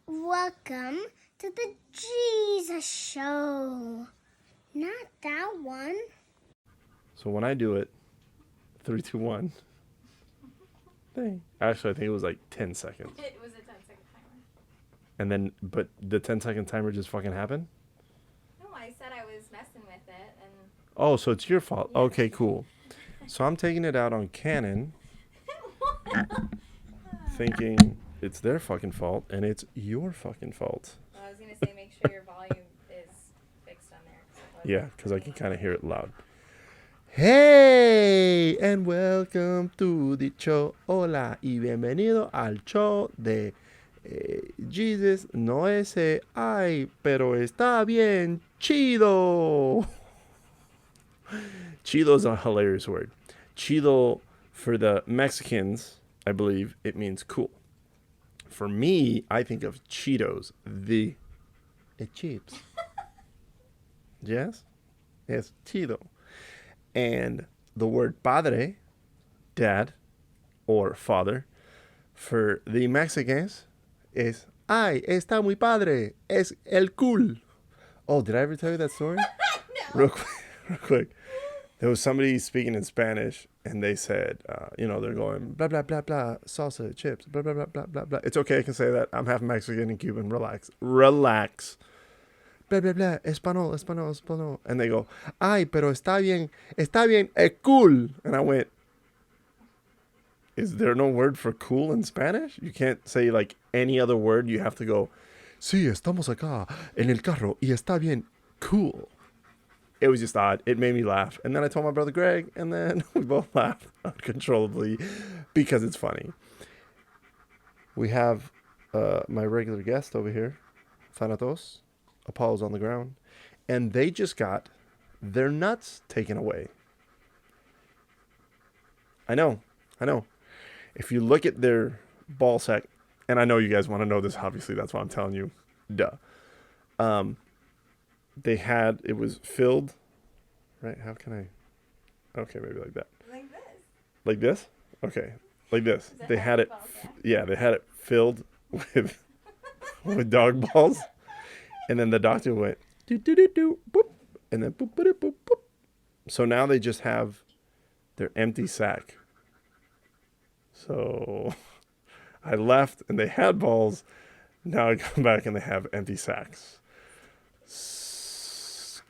Welcome to the Jesus Show. Not that one. So when I do it, 3, 2, 1. Actually, I think it was like 10 seconds. It was a 10-second timer. And then, but the 10-second timer just fucking happened? No, I said I was messing with it, and... Oh, so it's your fault. Yeah. Okay, cool. So I'm taking it out on Canon, thinking it's their fucking fault, and it's your fucking fault. Well, I was going to say make sure your volume is fixed on there. Yeah, because I can kind of hear it loud. Hey, and welcome to the show. Hola y bienvenido al show de Jesus. No ese, ay, pero está bien chido. Chido is a hilarious word. Chido, for the Mexicans, I believe it means cool. For me, I think of Cheetos, the chips. Yes? Yes, chido. And the word padre, dad, or father, for the Mexicans is, ay, está muy padre, es el cool. Oh, did I ever tell you that story? No. Real quick. There was somebody speaking in Spanish, and they said, they're going, blah, blah, blah, blah, salsa, chips, blah, blah, blah, blah, blah, blah. It's okay, I can say that. I'm half Mexican and Cuban. Relax. Blah, blah, blah, español. And they go, ay, pero está bien, cool. And I went, is there no word for cool in Spanish? You can't say like any other word. You have to go, sí, estamos acá en el carro y está bien, cool. It was just odd. It made me laugh. And then I told my brother Greg, and then we both laughed uncontrollably because it's funny. We have my regular guest over here, Thanatos. Apollo's on the ground. And they just got their nuts taken away. I know. If you look at their ball sack, and I know you guys want to know this, obviously, that's why I'm telling you. Duh. It was filled, right? How can I? Okay, maybe like that. Like this. Like this? Okay. Like this. They had it, they had it filled with dog balls. And then the doctor went, do, boop, and then boop, boop, boop, boop. So now they just have their empty sack. So I left and they had balls. Now I come back and they have empty sacks.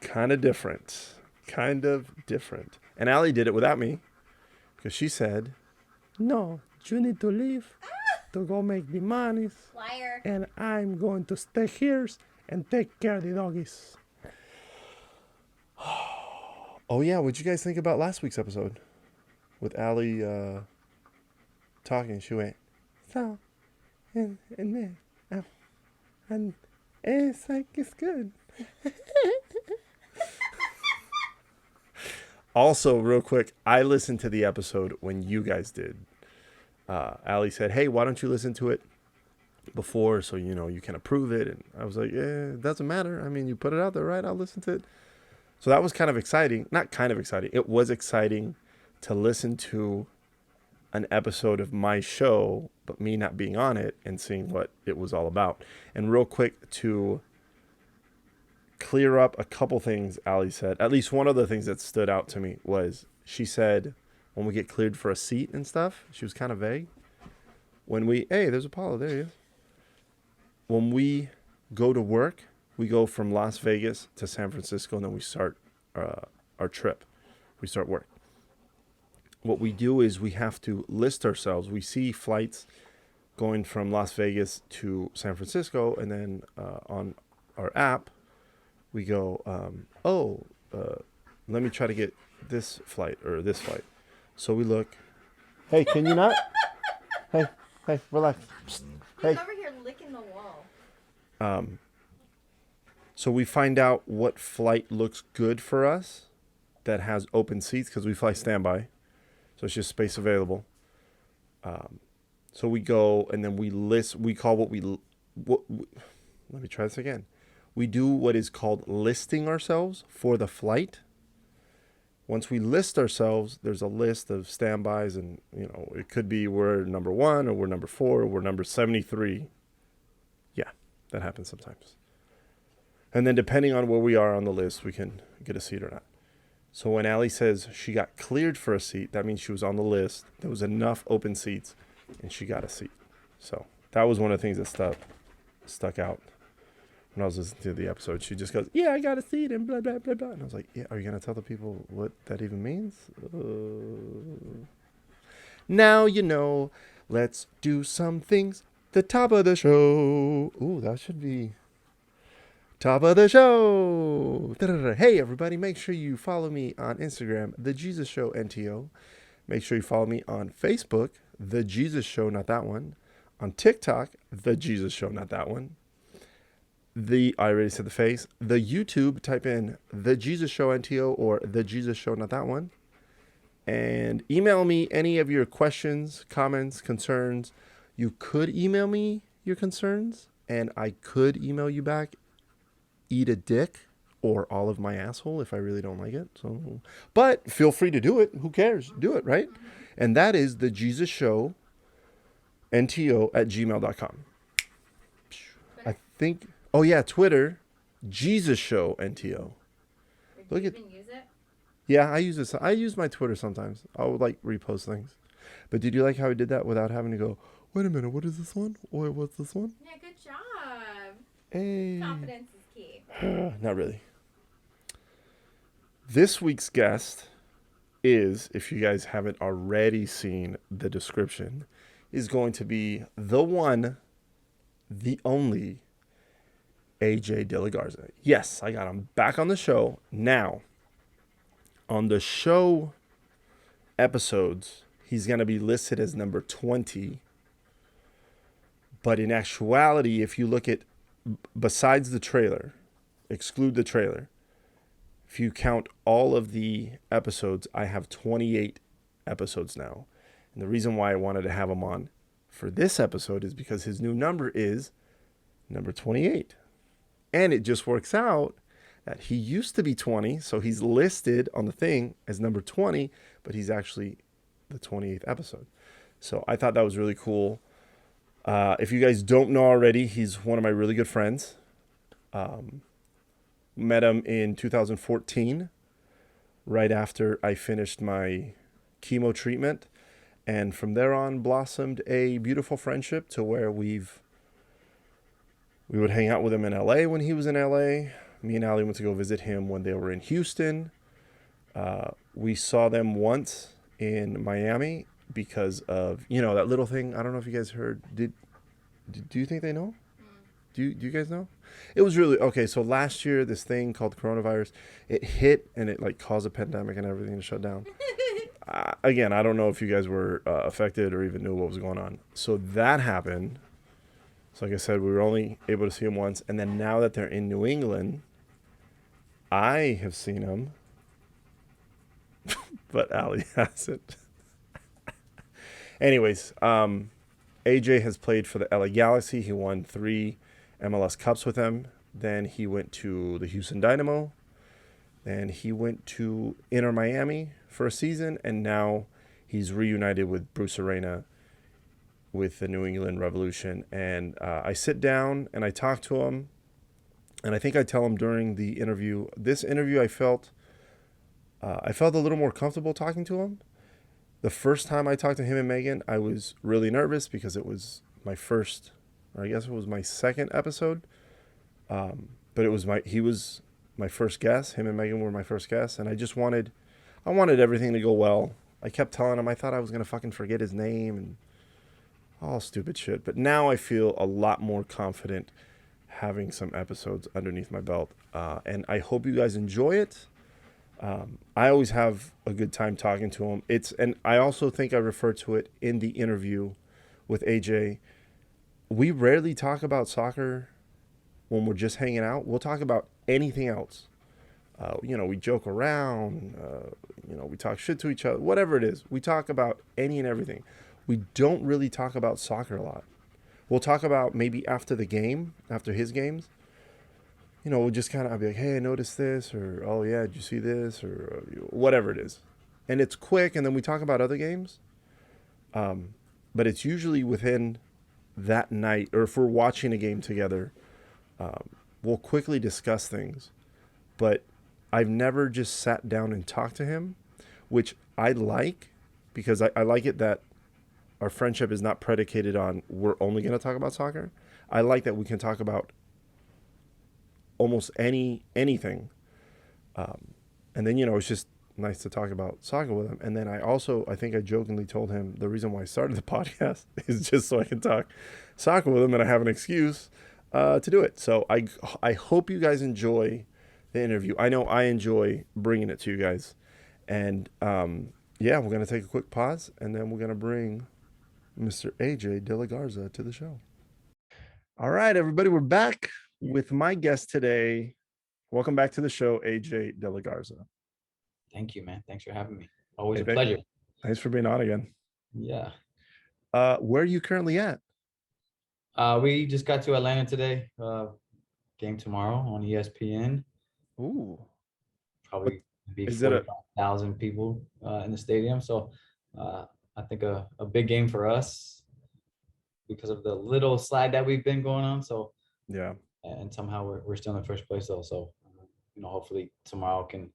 Kind of different. And Allie did it without me because she said, no, you need to leave to go make the money. Liar. And I'm going to stay here and take care of the doggies. Oh, yeah. What'd you guys think about last week's episode? With Allie talking. She went, so, and it's like, it's good. Also, real quick, I listened to the episode when you guys did. Allie said, hey, why don't you listen to it before so you can approve it? And I was like, yeah, it doesn't matter. I mean, you put it out there, right? I'll listen to it. So that was kind of exciting. Not kind of exciting. It was exciting to listen to an episode of my show, but me not being on it and seeing what it was all about. And real quick, to clear up a couple things Allie said, at least one of the things that stood out to me was she said when we get cleared for a seat and stuff, she was kind of vague. Hey, there's Apollo, there he is. When we go to work, we go from Las Vegas to San Francisco, and then we start our trip. We start work. What we do is we have to list ourselves. We see flights going from Las Vegas to San Francisco, and then on our app, we go, let me try to get this flight or this flight. So we look. Hey, can you not? Hey, relax. Psst. Hey. He's over here licking the wall. So we find out what flight looks good for us that has open seats because we fly standby. So it's just space available. So we go and then we list. We call let me try this again. We do what is called listing ourselves for the flight. Once we list ourselves, there's a list of standbys, and it could be we're number 1 or we're number 4 or we're number 73. Yeah, That happens sometimes. And then depending on where we are on the list, we can get a seat or not. So when Allie says she got cleared for a seat, that means she was on the list. There was enough open seats, and she got a seat. So that was one of the things that stuck out when I was listening to the episode. She just goes, yeah, I got a seat, and blah, blah, blah, blah. And I was like, yeah, are you going to tell the people what that even means? Now you know. Let's do some things. The top of the show. Ooh, that should be... Top of the show. Da-da-da. Hey, everybody, make sure you follow me on Instagram, TheJesusShowNTO. Make sure you follow me on Facebook, The Jesus Show, not that one. On TikTok, The Jesus Show, not that one. I already said the face. The YouTube, type in The Jesus Show NTO or The Jesus Show, not that one. And email me any of your questions, comments, concerns. You could email me your concerns, and I could email you back. Eat a dick or all of my asshole if I really don't like it. So, but feel free to do it. Who cares? Do it, right? And that is the Jesus Show NTO at gmail.com. I think, oh yeah, Twitter, Jesus Show NTO. Would you even use it? Yeah, I use this. I use my Twitter sometimes. I'll like repost things. But did you like how I did that without having to go, wait a minute, what is this one? Wait, what's this one? Yeah, good job. Hey. Confidence is key. Not really. This week's guest is, if you guys haven't already seen the description, is going to be the one, the only AJ DeLaGarza. Yes, I got him back on the show. Now, on the show episodes, he's going to be listed as number 20. But in actuality, if you look at, besides the trailer, exclude the trailer, if you count all of the episodes, I have 28 episodes now. And the reason why I wanted to have him on for this episode is because his new number is number 28. And it just works out that he used to be 20, so he's listed on the thing as number 20, but he's actually the 28th episode. So I thought that was really cool. If you guys don't know already, he's one of my really good friends. Met him in 2014, right after I finished my chemo treatment. And from there on blossomed a beautiful friendship to where we would hang out with him in LA when he was in LA. Me and Allie went to go visit him when they were in Houston. We saw them once in Miami because of, that little thing. I don't know if you guys heard. Do you think they know? Do you guys know? It was really, okay, so last year, this thing called coronavirus, it hit and it caused a pandemic and everything to shut down. Again, I don't know if you guys were affected or even knew what was going on. So that happened. So like I said, we were only able to see him once. And then now that they're in New England, I have seen him. But Allie hasn't. Anyways, AJ has played for the LA Galaxy. He won 3 MLS Cups with them. Then he went to the Houston Dynamo. Then he went to Inter Miami for a season. And now he's reunited with Bruce Arena with the New England Revolution. And I sit down and I talk to him. And I think I tell him during the interview, this interview I felt a little more comfortable talking to him. The first time I talked to him and Megan, I was really nervous because it was my first, or I guess it was my second episode. But he was my first guest. Him and Megan were my first guests. And I wanted everything to go well. I kept telling him I thought I was going to fucking forget his name and all stupid shit. But now I feel a lot more confident having some episodes underneath my belt. And I hope you guys enjoy it. I always have a good time talking to him. And I also think I referred to it in the interview with AJ. We rarely talk about soccer when we're just hanging out. We'll talk about anything else. We joke around, we talk shit to each other, whatever it is. We talk about any and everything. We don't really talk about soccer a lot. We'll talk about maybe after the game, after his games. We'll just kind of, I'll be like, hey, I noticed this, or, oh, yeah, did you see this, or whatever it is. And it's quick, and then we talk about other games. But it's usually within that night, or if we're watching a game together, We'll quickly discuss things, but I've never just sat down and talked to him, which I like because I like it that our friendship is not predicated on we're only going to talk about soccer. I like that we can talk about almost anything, and then it's just nice to talk about soccer with him. And then I think I jokingly told him the reason why I started the podcast is just so I can talk soccer with him and I have an excuse to do it. So I hope you guys enjoy the interview. I know I enjoy bringing it to you guys, and yeah, we're gonna take a quick pause and then we're gonna bring Mr. AJ DeLaGarza to the show. All right, everybody, we're back with my guest today. Welcome back to the show, AJ DeLaGarza. Thank you, man. Thanks for having me. Always Hey, a pleasure. Thanks for being on again. Yeah. Where are you currently at? We just got to Atlanta today. Game tomorrow on ESPN. Ooh. Probably be Is it 45,000 people in the stadium. So I think a big game for us because of the little slide that we've been going on. So yeah. And somehow we're still in the first place though. So hopefully tomorrow can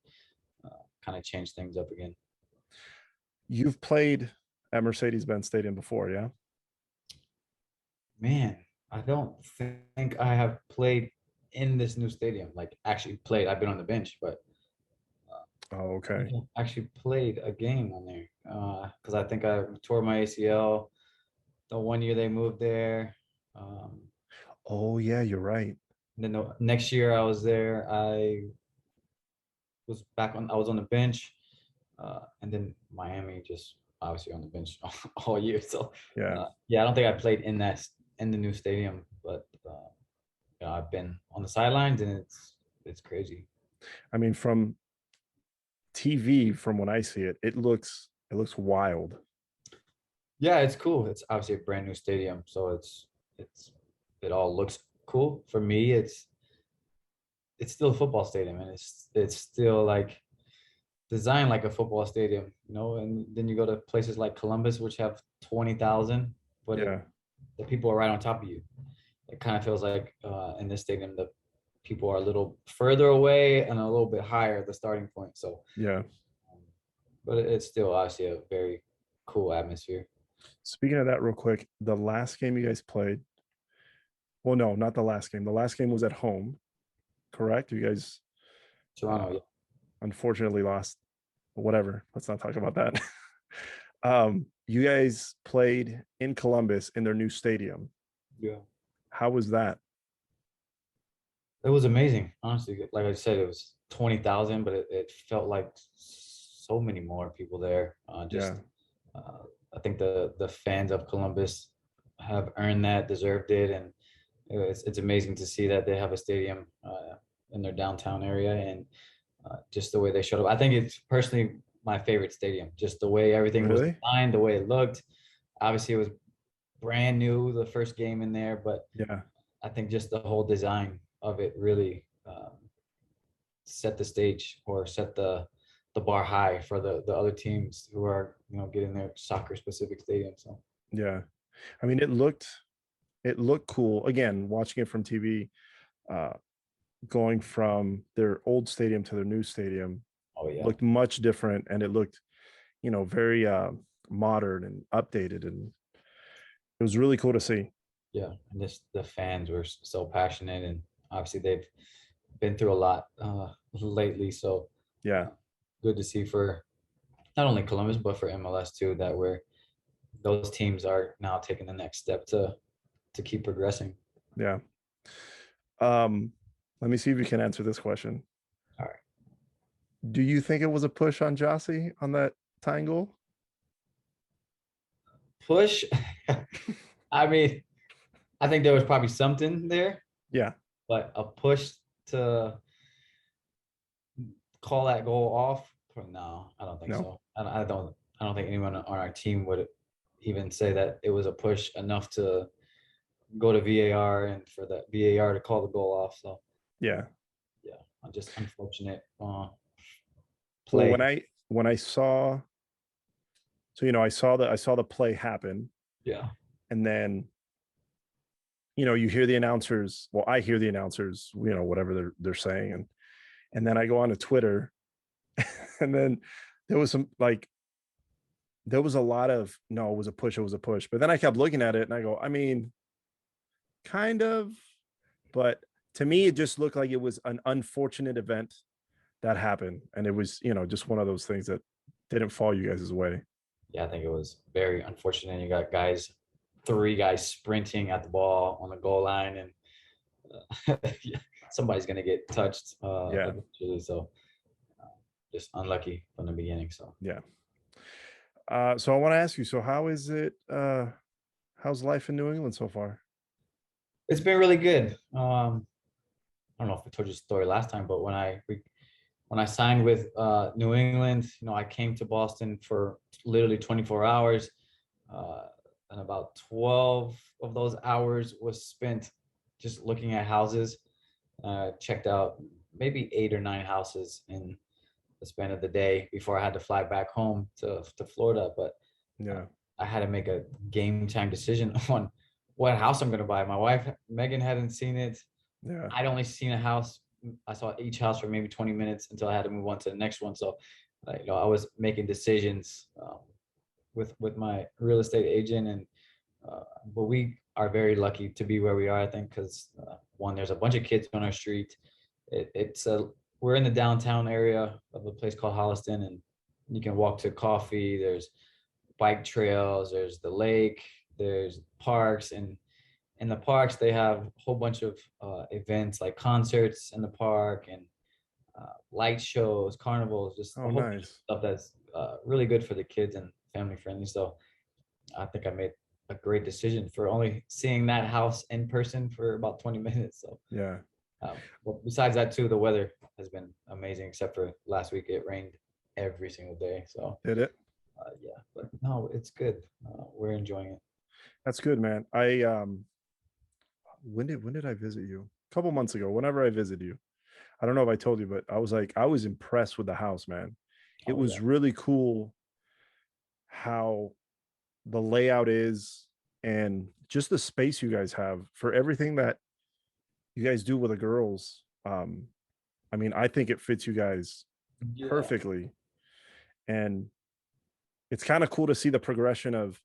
kind of change things up again. You've played at Mercedes-Benz Stadium before, yeah? Man, I don't think I have played in this new stadium. Like actually played. I've been on the bench, but Oh, okay. I actually played a game on there because I think I tore my ACL the one year they moved there. Oh, yeah, you're right. Then the next year I was there. I was on the bench, and then Miami just obviously on the bench all year. So Yeah. yeah, I don't think I played in the new stadium, but I've been on the sidelines and it's crazy. I mean, from TV, from when I see it, it looks wild. Yeah, it's cool. It's obviously a brand new stadium, so it all looks cool. For me, it's still a football stadium, and it's still like designed like a football stadium, and then you go to places like Columbus, which have 20,000, but Yeah. the people are right on top of you. It kind of feels like in this stadium, the people are a little further away and a little bit higher, the starting point. So, Yeah. But it's still obviously a very cool atmosphere. Speaking of that real quick, the last game you guys played, well, no, not the last game. The last game was at home, correct? You guys Toronto, yeah. unfortunately lost. Whatever. Let's not talk about that. You guys played in Columbus in their new stadium. Yeah. How was that? It was amazing, honestly. Like I said, it was 20,000, but it felt like so many more people there. Yeah. I think the fans of Columbus have earned that, deserved it, and it's amazing to see that they have a stadium in their downtown area, and just the way they showed up. I think it's personally my favorite stadium. Just the way everything was Really? designed, the way it looked. Obviously, it was brand new, the first game in there, but Yeah. I think just the whole design of it really set the stage or set the bar high for the other teams who are getting their soccer specific stadium. So Yeah. I mean, it looked cool. Again, watching it from TV, going from their old stadium to their new stadium oh yeah, looked much different, and it looked, very modern and updated, and it was really cool to see. yeah, and just the fans were so passionate, and obviously they've been through a lot lately. So Yeah. good to see for not only Columbus but for MLS too, that those teams are now taking the next step to keep progressing. Yeah. Let me see if you can answer this question. All right. Do you think it was a push on Jossie on that tying goal? Push. I mean, I think there was probably something there, Yeah. but a push to call that goal off? No, I don't think No. so. I don't think anyone on our team would even say that it was a push enough to go to VAR and for the VAR to call the goal off. So Yeah. yeah, I'm just unfortunate Well, play. when I saw, so I saw the play happen, Yeah. and then you hear the announcers. Well, I hear the announcers, whatever they're saying, and then I go on to Twitter, and then there was some like there was a lot of no, it was a push. But then I kept looking at it and I go, I mean, kind of, but to me, it just looked like it was an unfortunate event that happened, and it was just one of those things that didn't fall you guys' way. Yeah, I think it was very unfortunate. You got three guys sprinting at the ball on the goal line, and somebody's gonna get touched Yeah. eventually. So just unlucky from the beginning. So Yeah. So I want to ask you, so how is it? How's life in New England so far? it's been really good. I don't know if I told you the story last time, but when I signed with New England, I came to Boston for literally 24 hours, and about 12 of those hours was spent just looking at houses. Checked out maybe 8 or 9 houses in the span of the day before I had to fly back home to Florida. But Yeah. I had to make a game time decision on what house I'm going to buy. My wife, Megan, hadn't seen it. Yeah. I'd only seen a house. I saw each house for maybe 20 minutes until I had to move on to the next one. So, I was making decisions with my real estate agent, and but we are very lucky to be where we are. I think because one, there's a bunch of kids on our street. We're in the downtown area of a place called Holliston, and you can walk to coffee. There's bike trails. There's the lake. There's parks, and in the parks they have a whole bunch of events like concerts in the park and light shows, carnivals, just a Oh, whole bunch of nice. stuff that's really good for the kids and family friendly. So I think I made a great decision for only seeing that house in person for about 20 minutes. So Yeah. well, besides that too, the weather has been amazing, except for last week it rained every single day. So Did it? yeah, but no, it's good. We're enjoying it. That's good, man. I when did I visit you? A couple months ago, whenever I visited you. I don't know if I told you, but I was impressed with the house, man. It Oh was yeah. really cool how the layout is and just the space you guys have for everything that you guys do with the girls. I mean, I think it fits you guys Yeah. perfectly. And it's kind of cool to see the progression of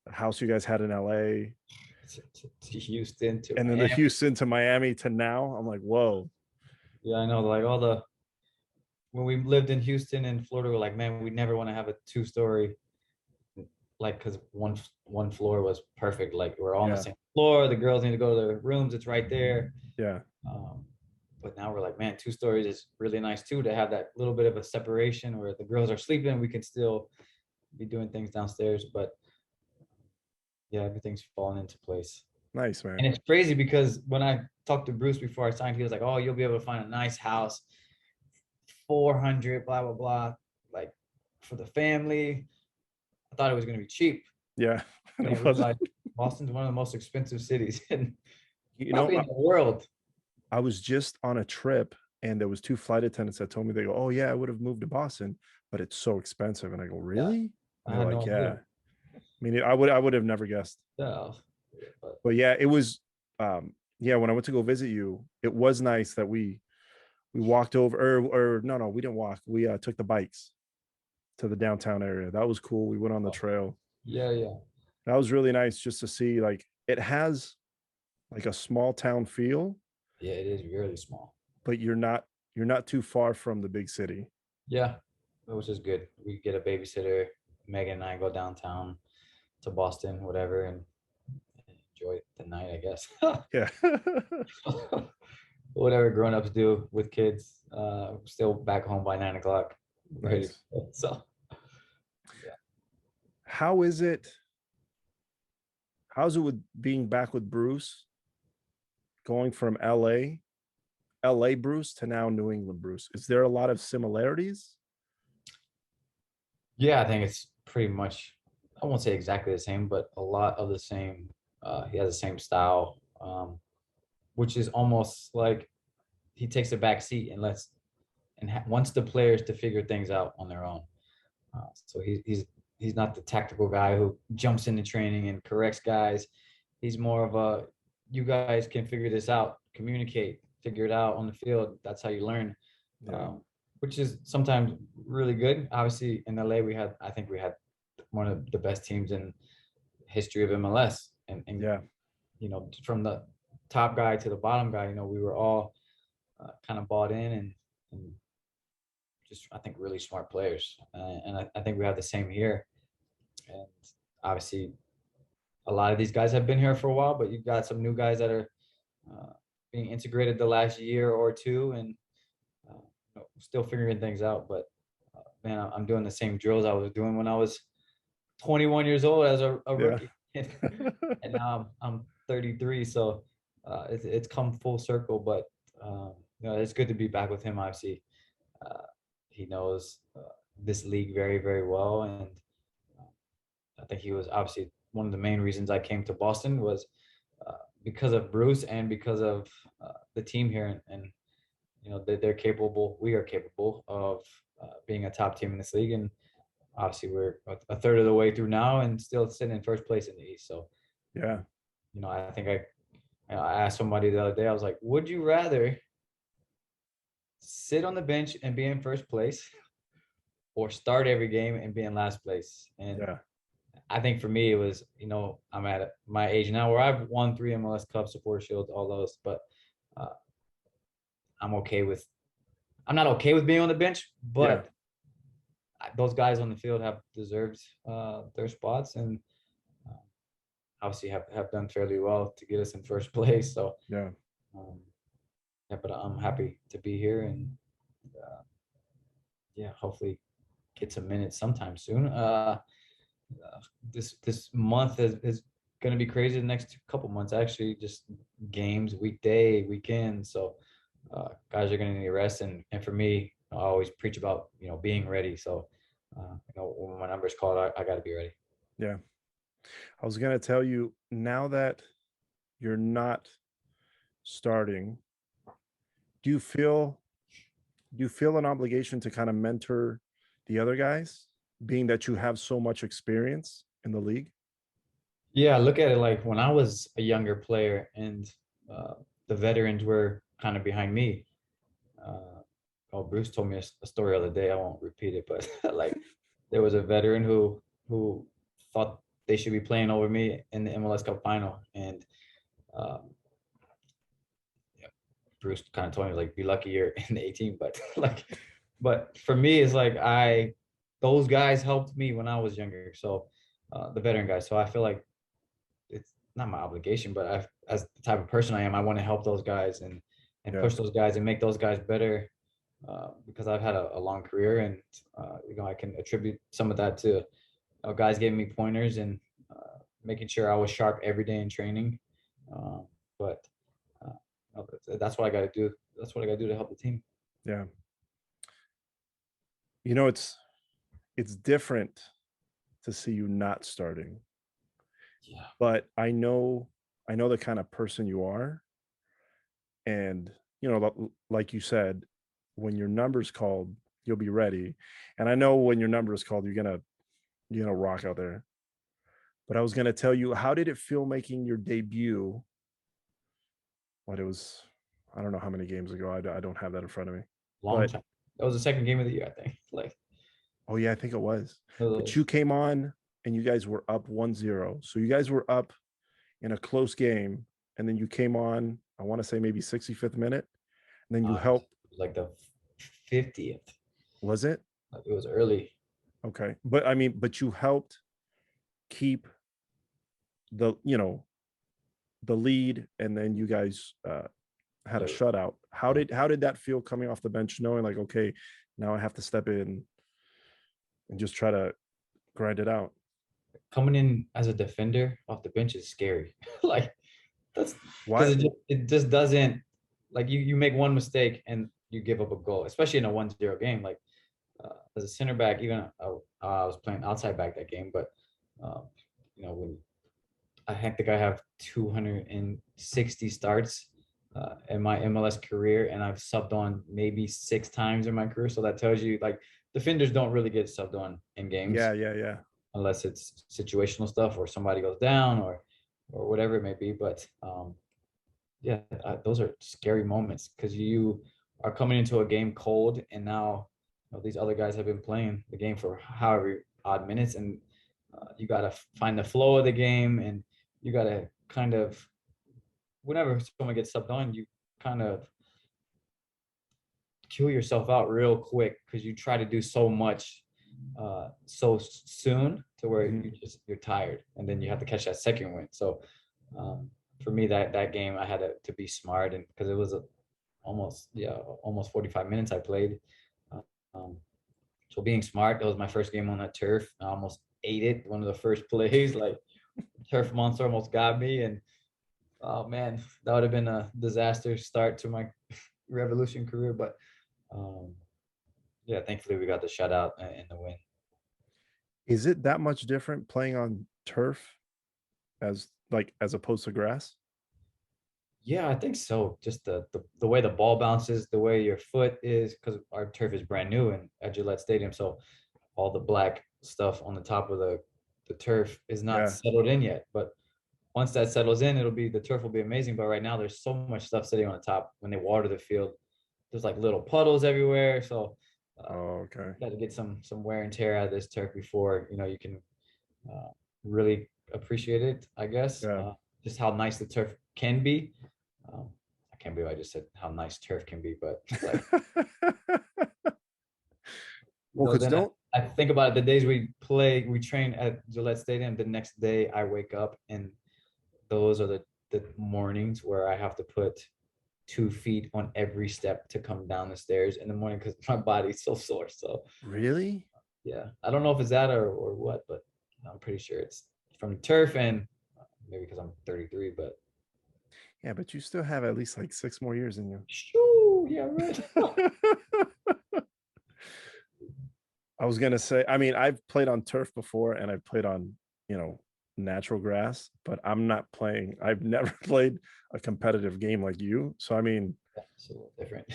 the house you guys had in LA To Houston to and then the Miami. Houston to Miami to now. I'm like, whoa. Yeah, I know. Like when we lived in Houston and Florida, we're like, man, we never want to have a 2-story, like, because one floor was perfect. Like we're all on the Yeah. same floor. The girls need to go to their rooms. It's right there. Yeah. But now we're like, man, 2 stories is really nice too, to have that little bit of a separation where the girls are sleeping, we can still be doing things downstairs. But yeah, everything's falling into place. Nice, And man. it's crazy because when I talked to Bruce before I signed, he was like, "Oh, you'll be able to find a nice house, 400, blah blah blah, like for the family." I thought it was going to be cheap. Yeah. I didn't realize Boston's one of the most expensive cities in You know, probably in the world. I was just on a trip and there was 2 flight attendants that told me, they go, "Oh yeah, I would have moved to Boston, but it's so expensive." And I go, Yeah, "Really?" I And they're had like, no "Yeah." idea. I mean, I would have never guessed. Yeah, but But yeah, it was yeah, when I went to go visit you, it was nice that we walked over or no, we didn't walk. We took the bikes to the downtown area. That was cool. We went on the trail. yeah, yeah, That was really nice just to see, like, it has like a small town feel, yeah. It is really small. but you're not too far from the big city. Yeah, it was just good. We get a babysitter. Megan and I go downtown to Boston, whatever, and enjoy the night, I guess. Yeah. Whatever grown-ups do with kids. Still back home by 9 o'clock. Ready. Nice. So How is it? How's it with being back with Bruce, going from LA Bruce to now New England Bruce? Is there a lot of similarities? yeah, I think it's pretty much, I won't say exactly the same, but a lot of the same. He has the same style, which is almost like he takes a back seat and wants the players to figure things out on their own. So he's not the tactical guy who jumps into training and corrects guys. He's more of a you guys can figure this out, communicate, figure it out on the field. That's how you learn. Yeah. Which is sometimes really good. Obviously, in LA, I think we had one of the best teams in history of MLS, and Yeah. you know, from the top guy to the bottom guy, you know, we were all kind of bought in and just, I think, really smart players. And I think we have the same here. And obviously, a lot of these guys have been here for a while, but you've got some new guys that are being integrated the last year or two, and you know, still figuring things out. But man, I'm doing the same drills I was doing when I was 21 years old as a Yeah. rookie, and now I'm 33. So it's come full circle. But you know, it's good to be back with him. Obviously, he knows this league very, very well, and I think he was obviously one of the main reasons I came to Boston was because of Bruce and because of the team here, and you know, they're capable. We are capable of being a top team in this league, and obviously we're a third of the way through now and still sitting in first place in the East. So Yeah. you know, I think I asked somebody the other day. I was like, would you rather sit on the bench and be in first place, or start every game and be in last place? And Yeah. I think for me, it was, you know, I'm at my age now where I've won 3 MLS Cups, Supporter Shields, all those, but uh, I'm okay with, I'm not okay with being on the bench, but those guys on the field have deserved their spots, and uh, obviously have done fairly well to get us in first place. So Yeah. um, yeah, but I'm happy to be here, and yeah, hopefully get some minutes sometime soon. This month is going to be crazy. The next couple months, actually, just games, weekday, weekend. So guys are going to need rest, and for me, I always preach about, you know, being ready. So you know, when my number's called, I got to be ready. Yeah. I was gonna tell you, now that you're not starting, do you feel an obligation to kind of mentor the other guys, being that you have so much experience in the league? Yeah, look at it like when I was a younger player and uh, the veterans were kind of behind me. Oh, Bruce told me a story the other day. I won't repeat it, but like there was a veteran who thought they should be playing over me in the MLS Cup final, and um, yeah, Bruce kind of told me like, be lucky you're in the 18. But like, but for me, it's like those guys helped me when I was younger. So the veteran guys. So I feel like it's not my obligation, but as the type of person I am, I want to help those guys and Yeah. push those guys and make those guys better, because I've had a long career, and you know, I can attribute some of that to, you know, guys giving me pointers and making sure I was sharp every day in training. But that's what I got to do. That's what I got to do to help the team. Yeah. You know, it's different to see you not starting, Yeah. but I know the kind of person you are, and you know, like you said, when your number's called, you'll be ready. And I know when your number is called, you're gonna rock out there. But I was gonna tell you, how did it feel making your debut? What it was, I don't know how many games ago. I don't have that in front of me. Long But time. That was the second game of the year, I think. Like, oh yeah, I think it was. But you those, came on and you guys were up 1-0. So you guys were up in a close game, and then you came on, I want to say maybe 65th minute, and then you it was helped. like the 50th. Was it? Like, it was early. Okay. But I mean, but you helped keep the, you know, the lead, and then you guys had a Yeah. shutout. How did that feel coming off the bench, knowing like, okay, now I have to step in and just try to grind it out? Coming in as a defender off the bench is scary. Like, that's Why? because it just doesn't, like, you make one mistake and you give up a goal, especially in a 1-0 game. Like as a center back, even I was playing outside back that game, but um, you know, when I think I have 260 starts in my MLS career, and I've subbed on maybe 6 times in my career. So that tells you, like, defenders don't really get subbed on in games Yeah. unless it's situational stuff or somebody goes down or whatever it may be. But yeah, those are scary moments because you are coming into a game cold, and now these other guys have been playing the game for however odd minutes, and you got to find the flow of the game, and you got to kind of, whenever someone gets subbed on, you kind of kill yourself out real quick because you try to do so much so soon to where you're tired, and then you have to catch that second win. So for me, that game I had to be smart, and because it was almost 45 minutes I played. Um, so being smart, that was my first game on that turf. I almost ate it. One of the first plays, like turf monster almost got me, and oh man, that would have been a disaster start to my revolution career. But um, yeah, thankfully we got the shutout and the win. Is it that much different playing on turf as opposed to grass? Yeah, I think so. Just the way the ball bounces, the way your foot is, because our turf is brand new and at Gillette Stadium, so all the black stuff on the top of the turf is not Yeah. settled in yet. But once that settles in, the turf will be amazing. But right now, there's so much stuff sitting on the top. When they water the field, there's like little puddles everywhere. So Oh, okay. got to get some wear and tear out of this turf before you can really appreciate it. I guess Yeah. just how nice the turf can be. I can't believe I just said how nice turf can be, but like Well, because then don't. I think about it, the days we train at Gillette Stadium. The next day I wake up, and those are the mornings where I have to put 2 feet on every step to come down the stairs in the morning because my body's so sore. So Really? yeah, I don't know if it's that or what, but I'm pretty sure it's from turf, and maybe because I'm 33, but Yeah, but you still have at least like 6 more years in you. shoo, yeah, right. I was gonna say, I mean, I've played on turf before and I've played on, natural grass, but I'm not playing. I've never played a competitive game like you. So I mean, It's a little different.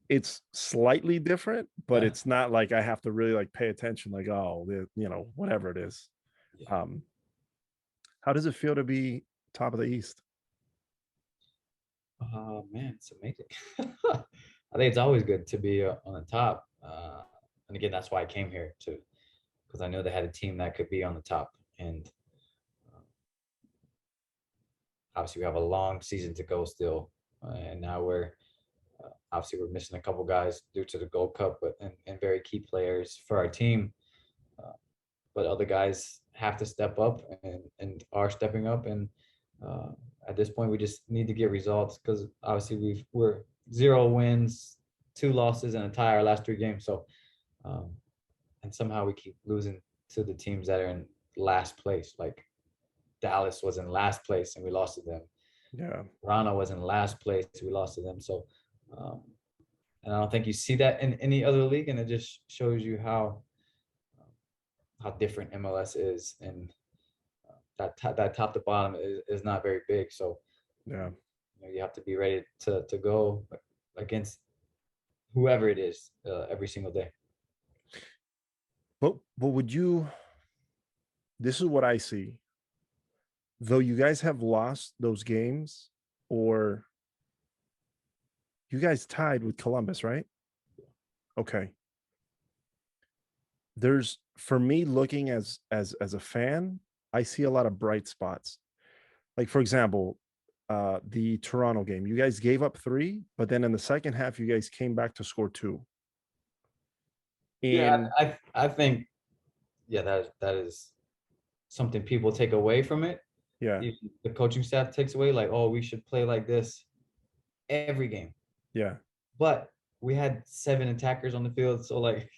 it's slightly different, but Yeah. it's not like I have to really like pay attention, like, oh, whatever it is. Yeah. Um, how does it feel to be top of the East? Man, it's amazing. I think it's always good to be on the top. And again, that's why I came here too, because I know they had a team that could be on the top. And uh, obviously, we have a long season to go still. And now obviously we're missing a couple guys due to the Gold Cup, but and very key players for our team. Uh, but other guys have to step up and are stepping up. And uh, at this point, we just need to get results because obviously we're 0 wins, 2 losses, and a tie our last 3 games. So um, and somehow we keep losing to the teams that are in last place. Like Dallas was in last place and we lost to them. Yeah. Toronto was in last place, we lost to them. So um, and I don't think you see that in any other league, and it just shows you how different MLS is, and that top to bottom is not very big. So Yeah. you have to be ready to go against whoever it is every single day. But this is what I see. Though you guys have lost those games, or you guys tied with Columbus, right? Okay. There's, for me, looking as a fan, I see a lot of bright spots. Like, for example, the Toronto game, you guys gave up 3, but then in the second half, you guys came back to score 2. Yeah, And I think that is something people take away from it. yeah, The coaching staff takes away, like, oh, we should play like this every game. yeah, But we had 7 attackers on the field, so like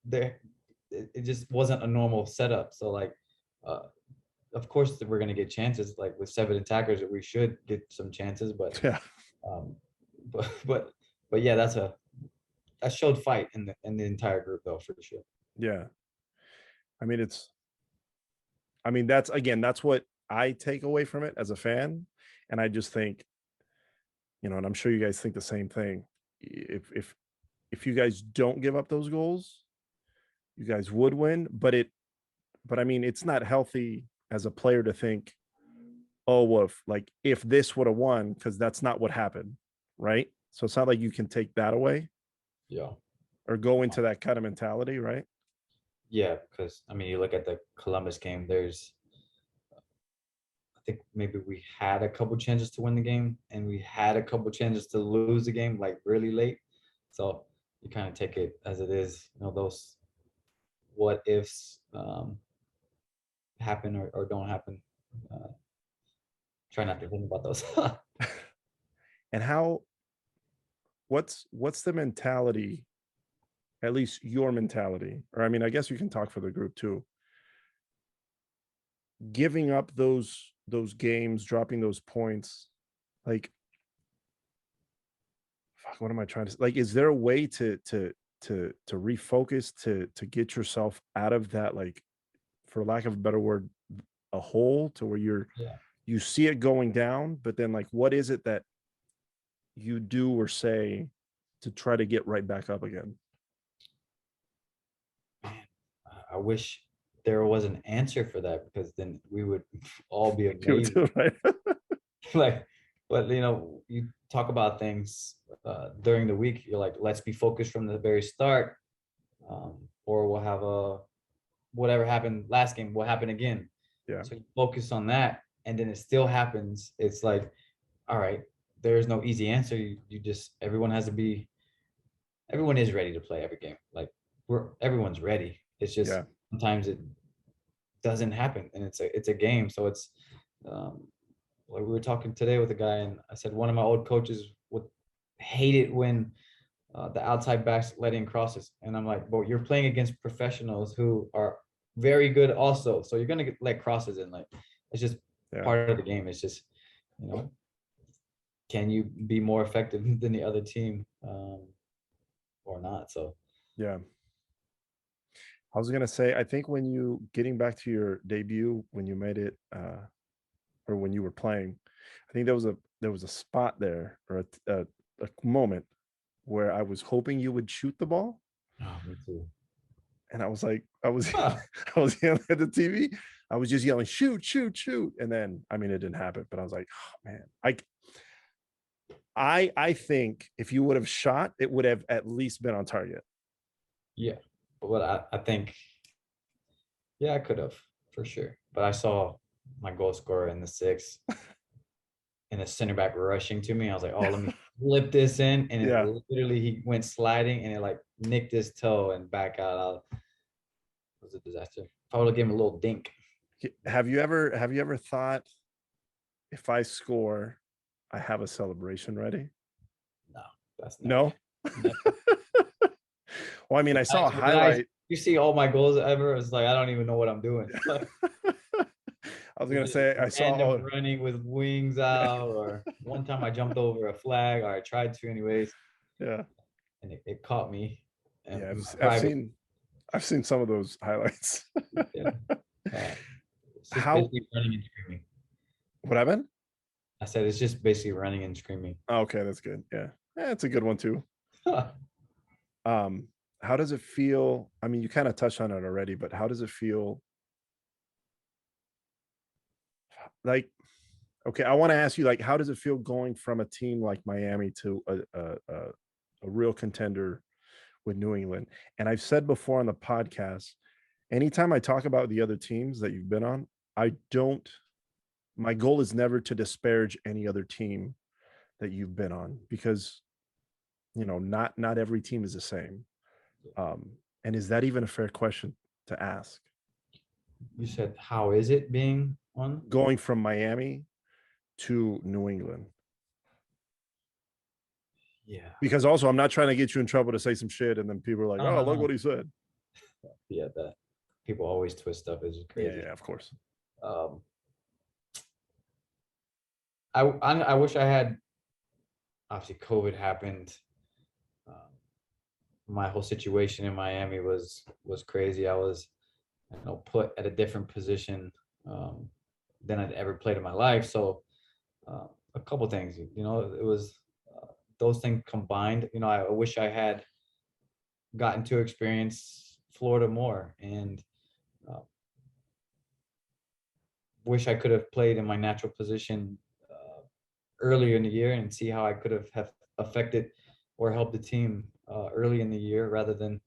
there it just wasn't a normal setup. So like uh of course we're gonna get chances. Like with 7 attackers, we should get some chances, but yeah, um but but yeah, that showed fight in the entire group though, for sure. yeah. I mean, that's what I take away from it as a fan. And I just think, and I'm sure you guys think the same thing. If you guys don't give up those goals, you guys would win. But I mean, it's not healthy as a player to think, oh, well, if this would have won, because that's not what happened, right? So it's not like you can take that away Yeah. or go into that kind of mentality, right? Yeah, because I mean, you look at the Columbus game. I think maybe we had a couple chances to win the game, and we had a couple chances to lose the game, like really late. So you kind of take it as it is. Those what ifs happen or don't happen. Uh, Try not to think about those. And what's the mentality, at least your mentality, or I mean, I guess you can talk for the group too, giving up those games, dropping those points, like, fuck, what am I trying to, like, is there a way to refocus, to get yourself out of that, like, for lack of a better word, a hole, to where Yeah. you see it going down, but then, like, what is it that you do or say to try to get right back up again? Man, I wish there was an answer for that, because then we would all be You amazing. do, right? Like, but you talk about things during the week. You're like, let's be focused from the very start, or we'll have whatever happened last game will happen again. Yeah. So you focus on that, and then it still happens. It's like, all right, there's no easy answer. You just everyone is ready to play every game. Like everyone's ready. It's just Yeah. sometimes it doesn't happen, and it's a game. So it's um, like we were talking today with a guy, and I said one of my old coaches would hate it when the outside backs let in crosses, and I'm like, well, you're playing against professionals who are very good also, so you're gonna let crosses in. Like, it's just Yeah. part of the game. It's just, can you be more effective than the other team, or not? So Yeah. I was gonna say, I think when you getting back to your debut, when you made it, or when you were playing, I think there was a spot there, or a moment where I was hoping you would shoot the ball, oh, me too. and I was like, I was Huh. I was yelling at the TV. I was just yelling, shoot, shoot, shoot, and then, I mean, it didn't happen, but I was like, oh man, I think if you would have shot, it would have at least been on target. Yeah, but I think, yeah, I could have for sure. But I saw my goal scorer in the six, and the center back rushing to me. I was like, oh, let me flip this in. And it Yeah. literally, he went sliding, and it like nicked his toe and back out. It was a disaster. If I would have given him a little dink. Have you ever thought, if I score, I have a celebration ready? No, that's never. No. Never. Well, I mean, I saw a When highlight. you see all my goals ever, it's like, I don't even know what I'm doing. Like, I was it's gonna just say I random saw. running with wings out, or one time I jumped over a flag, or I tried to anyways, Yeah, and it caught me. And yeah. in I've, my I've private, seen I've seen some of those highlights. yeah, uh, it's just How basically running and screaming. what happened? I said it's just basically running and screaming. Oh, okay, that's good. Yeah, it's a good one too. Um, how does it feel? I mean, you kind of touched on it already, but how does it feel? Like, okay, I want to ask you, like, how does it feel going from a team like Miami to a real contender with New England? And I've said before on the podcast, anytime I talk about the other teams that you've been on, I don't. My goal is never to disparage any other team that you've been on, because not every team is the same. Um, and is that even a fair question to ask? You said, how is it being on? Going from Miami to New England. Yeah. Because also, I'm not trying to get you in trouble to say some shit, and then people are like, No, "Oh, no, look no. what he said." Yeah, that people always twist stuff. Is crazy. Yeah, of course. Um, I wish I had. Obviously, COVID happened. Um, my whole situation in Miami was crazy. I was, put at a different position um, than I'd ever played in my life. So a couple things, it was those things combined. I wish I had gotten to experience Florida more, and uh, wish I could have played in my natural position earlier in the year and see how I could have affected or helped the team early in the year rather than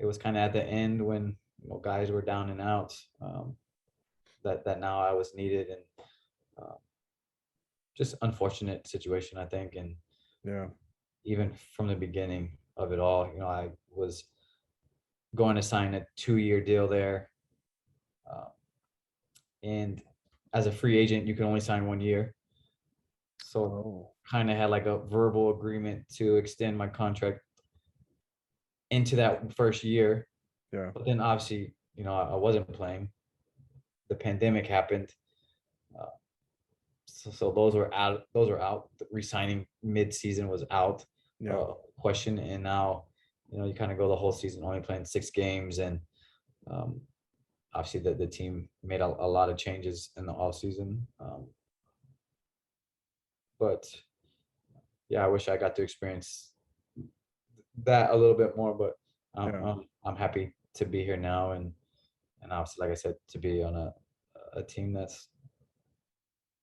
it was kind of at the end when guys were down and out, that now I was needed, and just unfortunate situation, I think. And Yeah. even from the beginning of it all, I was going to sign a 2-year deal there. And as a free agent, you can only sign 1 year. So Oh. kind of had like a verbal agreement to extend my contract into that first year. Yeah. But then obviously, I wasn't playing. The pandemic happened. So those were out. Those are out. Resigning mid-season was out. Yeah. Question. And now, you kind of go the whole season only playing 6 games, and obviously the team made a lot of changes in the off season. But yeah, I wish I got to experience that a little bit more. But Yeah. I'm happy to be here now, and obviously, like I said, to be on a team that's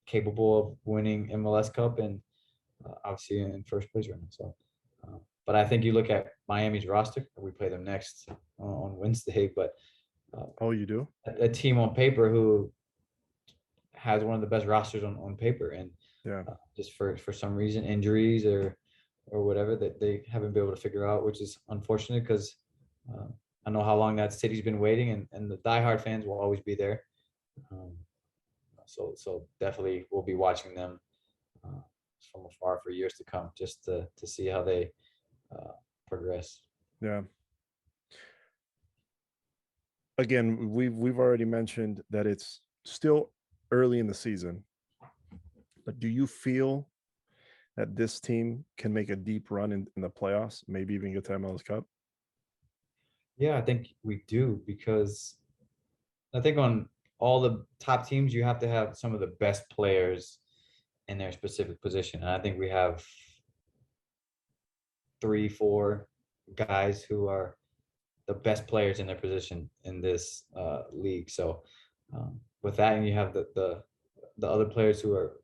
capable of winning MLS Cup, and obviously in first place right now. So, but I think you look at Miami's roster. We play them next on Wednesday, but Oh, you do? a team on paper who has one of the best rosters on paper, and Yeah. just for some reason, injuries or whatever, that they haven't been able to figure out, which is unfortunate because I know how long that city's been waiting, and the diehard fans will always be there. So definitely we'll be watching them from afar for years to come, just to see how they progress. Yeah. Again, we've already mentioned that it's still early in the season, but do you feel that this team can make a deep run in the playoffs, maybe even get to MLS Cup? Yeah, I think we do, because I think on all the top teams, you have to have some of the best players in their specific position. And I think we have 3, 4 guys who are the best players in their position in this league. So with that, and you have the other players who are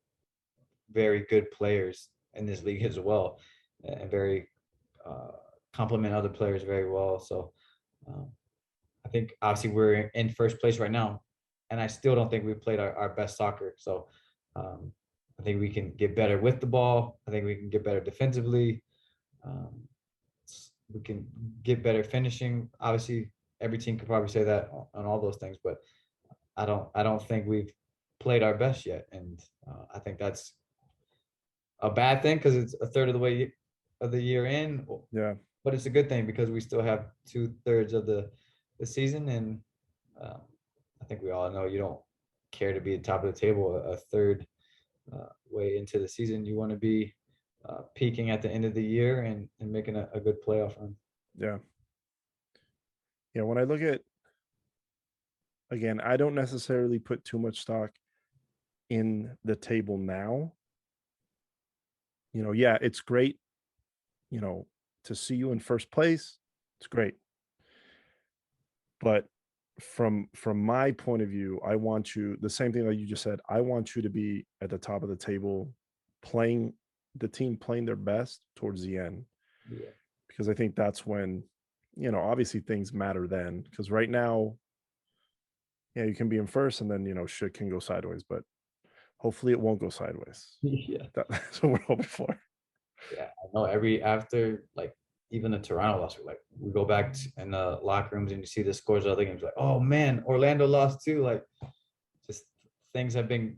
very good players in this league as well, and very complement other players very well. So I think obviously we're in first place right now, and I still don't think we've played our best soccer. So I think we can get better with the ball. I think we can get better defensively. Um, we can get better finishing. Obviously, every team could probably say that on all those things, but I don't think we've played our best yet, and I think that's a bad thing because it's a third of the way of the year in. Yeah. But it's a good thing because we still have 2/3 of the season, and I think we all know you don't care to be at the top of the table a third way into the season. You want to be peaking at the end of the year and making a good playoff run. Yeah. Yeah. When I look at, again, I don't necessarily put too much stock in the table now. Yeah, it's great, to see you in first place. It's great. But from my point of view, I want you, the same thing that you just said, I want you to be at the top of the table, playing the team playing their best towards the end. Yeah. Because I think that's when, obviously things matter then. Because right now, yeah, you can be in first and then, shit can go sideways, but hopefully it won't go sideways. Yeah. That's what we're hoping for. Yeah. I know after like even the Toronto loss, we go back in the locker rooms and you see the scores of other games, like, oh man, Orlando lost too. Like, just things have been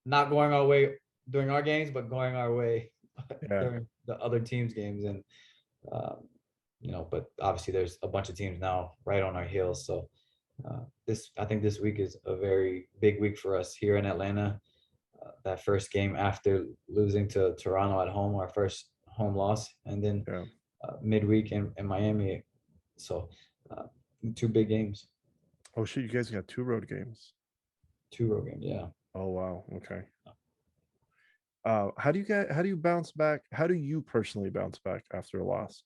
not going our way during our games, but going our way Yeah. during the other teams' games. And but obviously there's a bunch of teams now right on our heels. So I think this week is a very big week for us here in Atlanta. That first game after losing to Toronto at home, our first home loss, and then Yeah. midweek in Miami. So 2 big games. Oh shit, you guys got 2 road games. 2 road games, yeah. Oh wow. Okay. How do you bounce back? How do you personally bounce back after a loss?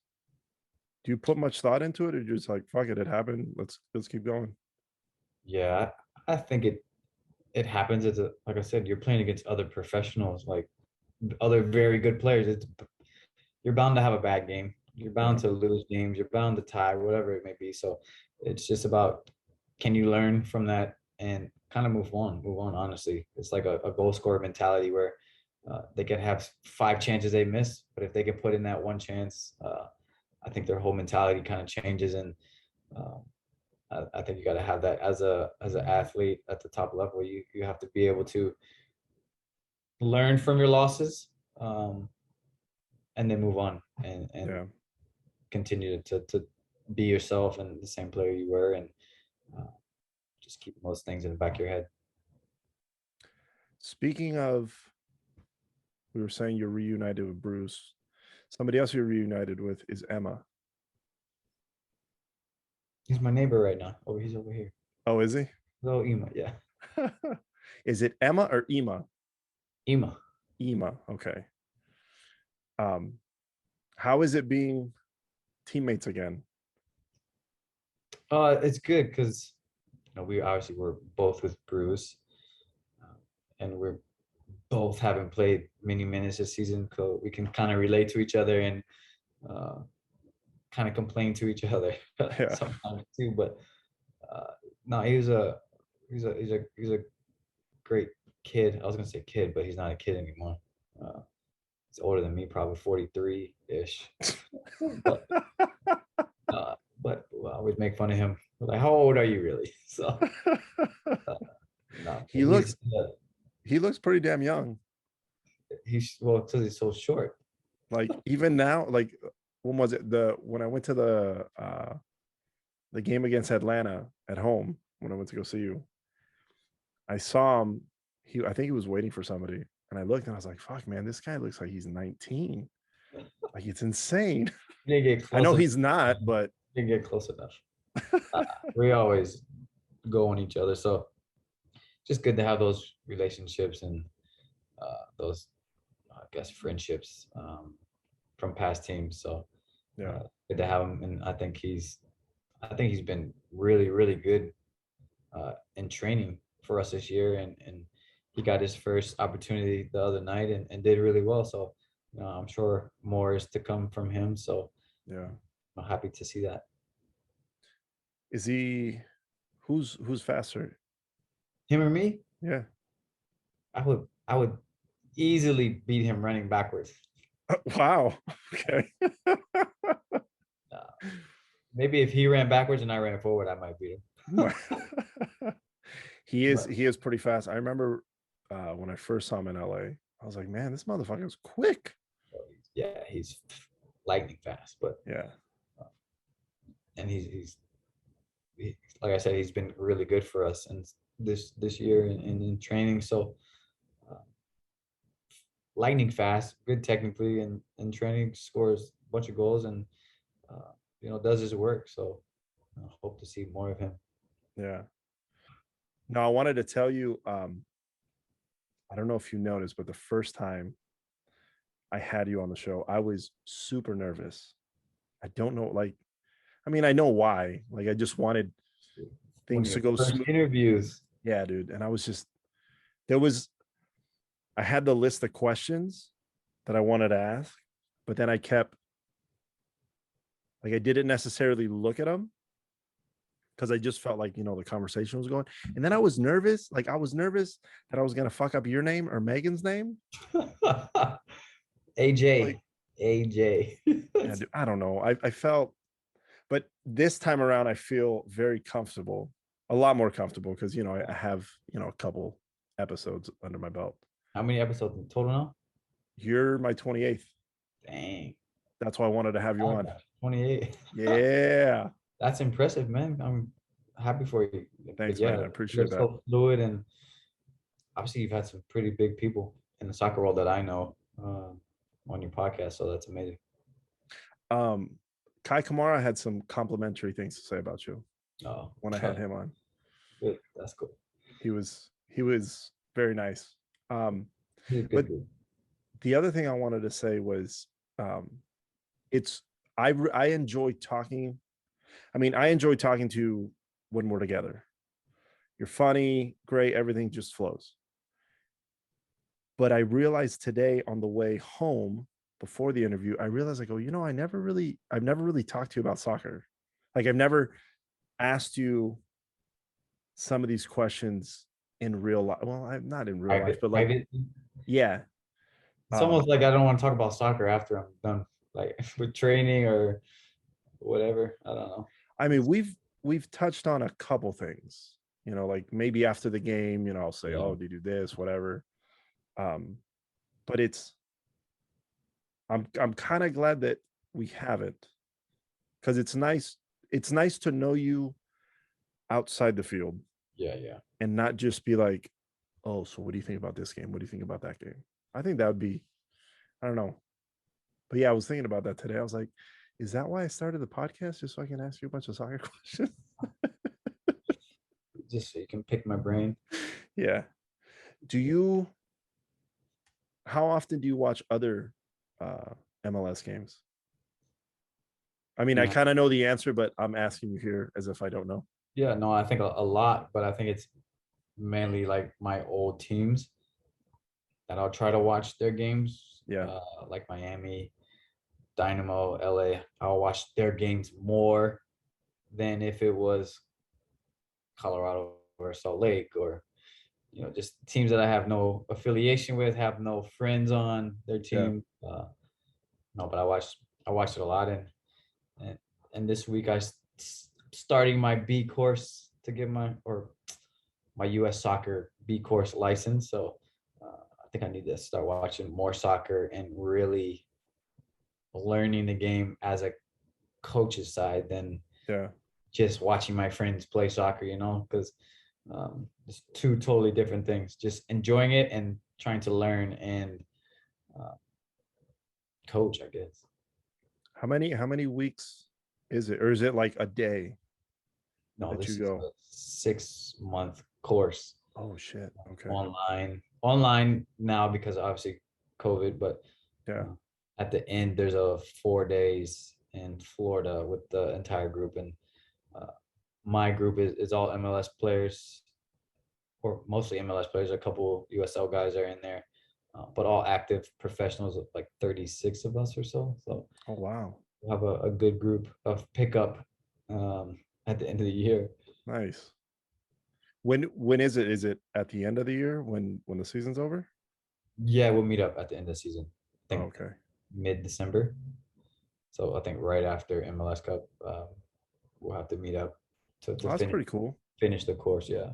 Do you put much thought into it, or just like, fuck it, it happened, let's keep going? Yeah, I think it happens. Like I said, you're playing against other professionals, like other very good players. You're bound to have a bad game. You're bound Yeah. to lose games. You're bound to tie, whatever it may be. So it's just about, can you learn from that and kind of move on? Move on. Honestly, it's like a goal scorer mentality where they can have 5 chances they miss, but if they can put in that one chance, I think their whole mentality kind of changes. And um, I think you got to have that as an athlete at the top level. You have to be able to learn from your losses, um, and then move on and Yeah. continue to be yourself and the same player you were, and uh, just keep those things in the back of your head. Speaking of, we were saying you're reunited with Bruce. Somebody else you're reunited with is Emma. He's my neighbor right now. Oh, he's over here. Oh, is he? Hello, Ema. Yeah, Is it Emma or Ema? Ema. Ema. Okay. Um, how is it being teammates again? It's good because we obviously were both with Bruce, and we're both haven't played many minutes this season, so we can kind of relate to each other and uh, kind of complain to each other Yeah. sometimes too. But no, he's a great kid. I was gonna say kid, but he's not a kid anymore. He's older than me, probably 43 ish. but I always make fun of him. We're like, how old are you really? So no, he looks he looks pretty damn young. he's well, because he's so short. Like even now, like when was it? When I went to the game against Atlanta at home, when I went to go see you, I saw him. I think he was waiting for somebody, and I looked and I was like, "Fuck, man, this guy looks like he's 19. Like it's insane." He didn't get I close know enough. he's not, but Didn't get close enough. We always go on each other, so just good to have those relationships and those, I guess, friendships from past teams. So yeah, good to have him, and I think he's been really, really good in training for us this year, and he got his first opportunity the other night and did really well. So I'm sure more is to come from him. So yeah. I'm happy to see that. Is he? Who's faster? Him or me? Yeah. I would easily beat him running backwards. Wow. Okay. Uh, Maybe if he ran backwards and I ran forward, I might beat him. He is pretty fast. I remember when I first saw him in LA, I was like, man, this motherfucker is quick. Yeah, he's lightning fast, but Yeah. and like I said, he's been really good for us and this year in training. So uh, lightning fast, good technically, and in training scores a bunch of goals and does his work. So hope to see more of him. Yeah. Now I wanted to tell you, I don't know if you noticed, but the first time I had you on the show, I was super nervous. I don't know, like, I mean, I know why. Like, I just wanted One of things to your go first smooth. interviews. Yeah, dude. And I was just, there was, I had the list of questions that I wanted to ask, but then I kept, like, I didn't necessarily look at them because I just felt like, the conversation was going. And then I was nervous. Like, I was nervous that I was going to fuck up your name or Megan's name. AJ. Like, AJ. yeah, dude, I don't know. I felt, but this time around, I feel very comfortable, a lot more comfortable because, I have, a couple episodes under my belt. How many episodes in total now? You're my 28th. Dang. That's why I wanted to have you on. 28. Yeah. That's impressive, man. I'm happy for you. Thanks, But yeah, man. I appreciate you're that. so fluid, and obviously you've had some pretty big people in the soccer world that I know on your podcast. So that's amazing. Kai Kamara had some complimentary things to say about you Oh, when I had him on. good. That's cool. He was very nice. He's a good But dude. the other thing I wanted to say was, it's I enjoy talking. I mean, I enjoy talking to when we're together. You're funny, great, everything just flows. But I realized today on the way home before the interview, I realized like, oh, I've never really talked to you about soccer. Like I've never asked you some of these questions in real life. Well, I'm not in real life, but like, yeah. It's almost like I don't want to talk about soccer after I'm done, like with training or whatever. I don't know. I mean, we've touched on a couple things, like maybe after the game, I'll say, oh, did you do this, whatever. But I'm kind of glad that we haven't, because it's nice to know you outside the field. Yeah. And not just be like, oh, so what do you think about this game? What do you think about that game? I think that would be, I don't know. But yeah, I was thinking about that today. I was like, is that why I started the podcast? Just so I can ask you a bunch of soccer questions? Just so you can pick my brain. Yeah. How often do you watch other MLS games? I mean, I kind of know the answer, but I'm asking you here as if I don't know. Yeah, no, I think a lot, but I think it's mainly like my old teams that I'll try to watch their games. Yeah. Like Miami, Dynamo, LA. I'll watch their games more than if it was Colorado or Salt Lake, or just teams that I have no affiliation with, have no friends on their team. No, but I watched it a lot, and this week starting my B course to get my US soccer B course license. So I think I need to start watching more soccer and really learning the game as a coach's side than just watching my friends play soccer, because it's two totally different things. Just enjoying it and trying to learn and coach, I guess. How many weeks is it, or is it like a day? No, this is a 6-month course. Oh shit. Okay. Online now because obviously COVID, but at the end there's a 4 days in Florida with the entire group, and my group is all MLS players, or mostly MLS players. A couple USL guys are in there, but all active professionals, like 36 of us or so. So oh wow, we'll have a good group of pickup at the end of the year. Nice. When is it? Is it at the end of the year when the season's over? Yeah, we'll meet up at the end of the season. I think okay. Mid-December. So I think right after MLS Cup, we'll have to meet up to that's pretty cool. Finish the course. Yeah.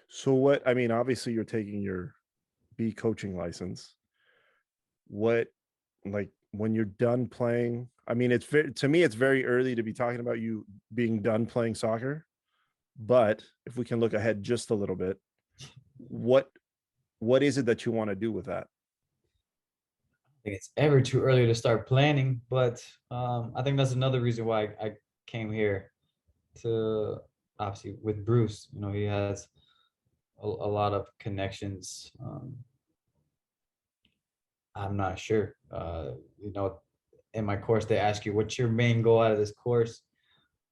So obviously you're taking your B coaching license. What, like, when you're done playing, to me it's very early to be talking about you being done playing soccer, but if we can look ahead just a little bit, what is it that you want to do with that? I think it's ever too early to start planning, but I think that's another reason why I came here, to obviously with Bruce. He has a lot of connections. I'm not sure. In my course, they ask you what's your main goal out of this course,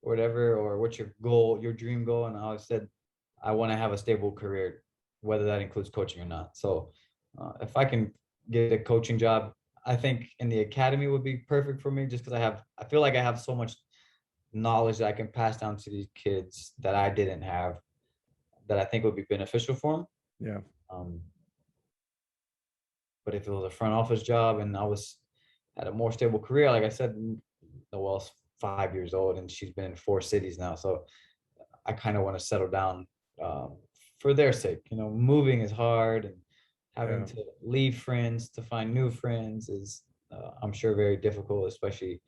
or whatever, or what's your goal, your dream goal, and I always said I want to have a stable career, whether that includes coaching or not. So if I can get a coaching job, I think in the academy would be perfect for me, just because I feel like I have so much knowledge that I can pass down to these kids that I didn't have, that I think would be beneficial for them. Yeah. But if it was a front office job and I had a more stable career, like I said, Noelle's 5 years old and she's been in 4 cities now. So I kind of want to settle down for their sake. Moving is hard, and having to leave friends to find new friends is, I'm sure, very difficult, especially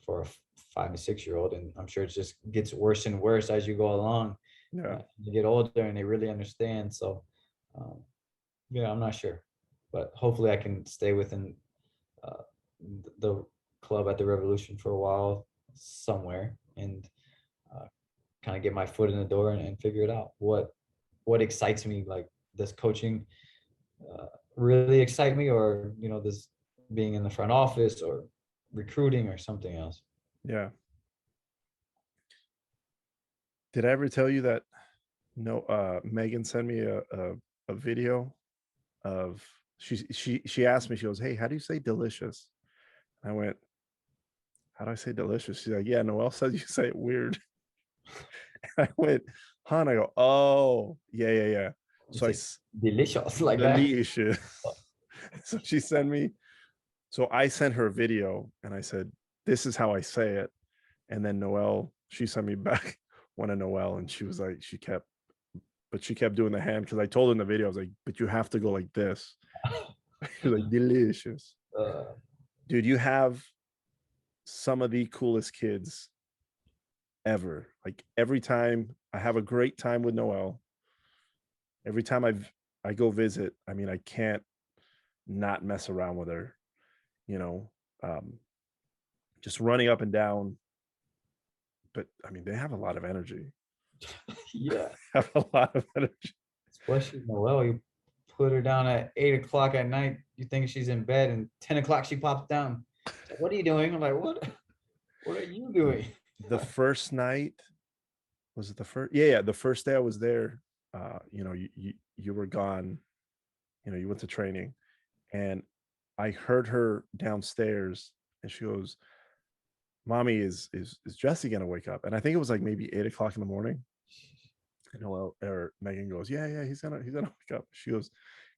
for a 5 to 6 year old. And I'm sure it just gets worse and worse as you go along. You get older and they really understand. So, I'm not sure, but hopefully I can stay within the club at the Revolution for a while somewhere, and kind of get my foot in the door and figure it out. What excites me, like, does coaching really excite me, or this being in the front office or recruiting or something else? Did I ever tell you that No, Megan sent me a video of she asked me, she goes, "Hey, how do you say delicious?" I went, "How do I say delicious?" She's like, "Yeah, Noelle says you say it weird." I went, "Huh?" And I go, "Oh, yeah, yeah, yeah." So It's delicious like that. delicious. So she sent me. So I sent her a video, and I said, "This is how I say it." And then Noelle, she sent me back one of Noelle, and she was like, she kept doing the hand because I told her in the video, I was like, "But you have to go like this." She was like, "Delicious." Uh, Dude, you have some of the coolest kids ever. Like every time I have a great time with Noelle, every time I go visit, I mean, I can't not mess around with her, you know, um, just running up and down. But I mean, they have a lot of energy. yeah, Have a lot of energy. especially Noelle. You put her down at 8 o'clock at night. You think she's in bed, and 10 o'clock she pops down. Like, what are you doing? I'm like, what? What are you doing? The first night, was it the first? Yeah, yeah. The first day I was there, you were gone. You went to training, and I heard her downstairs, and she goes, "Mommy, is Jesse gonna wake up?" And I think it was like maybe 8 o'clock in the morning. And Noelle or Megan goes, "Yeah, yeah, he's gonna wake up." She goes,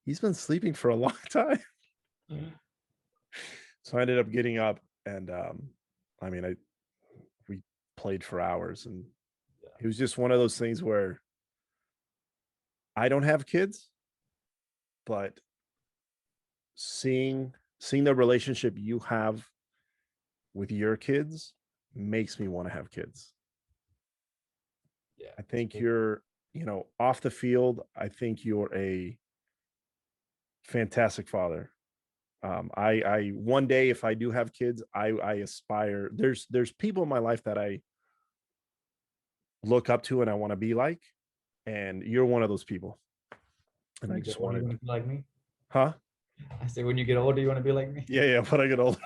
"He's been sleeping for a long time." So I ended up getting up, and I mean, I we played for hours, and it was just one of those things where I don't have kids, but seeing the relationship you have with your kids makes me want to have kids. Yeah, I think you're, off the field, I think you're a fantastic father. I one day, if I do have kids, I aspire. There's people in my life that I look up to and I want to be like, and you're one of those people. And when I you get just older, you wanted, want to be like me. huh? I say, when you get older, you want to be like me. Yeah, yeah. When I get older,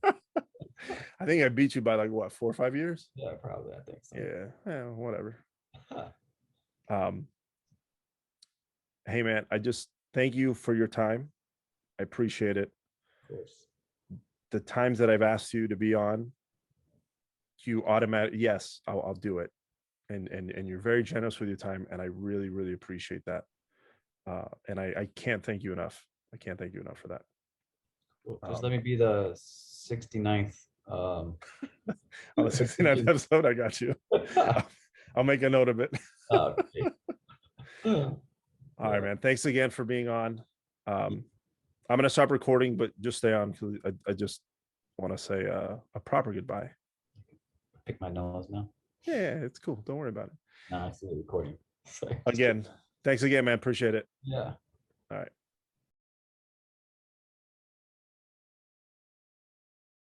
I think I beat you by like what, 4 or 5 years? Yeah, probably. I think so. Yeah, yeah, whatever. Of Um, hey man, I just thank you for your time. I appreciate it. course. The times that I've asked you to be on, you automatic yes, I'll do it. And you're very generous with your time, and I really, really appreciate that. And I can't thank you enough. I can't thank you enough for that. Cool. Just let me be the 69th. On the 69th episode, I got you. I'll make a note of it. Okay. All right, man. Thanks again for being on. I'm gonna stop recording, but just stay on because I just want to say a proper goodbye. Pick my nose now. Yeah, it's cool. Don't worry about it. Nah, I see the recording. Again, thanks again, man. Appreciate it. Yeah. All right.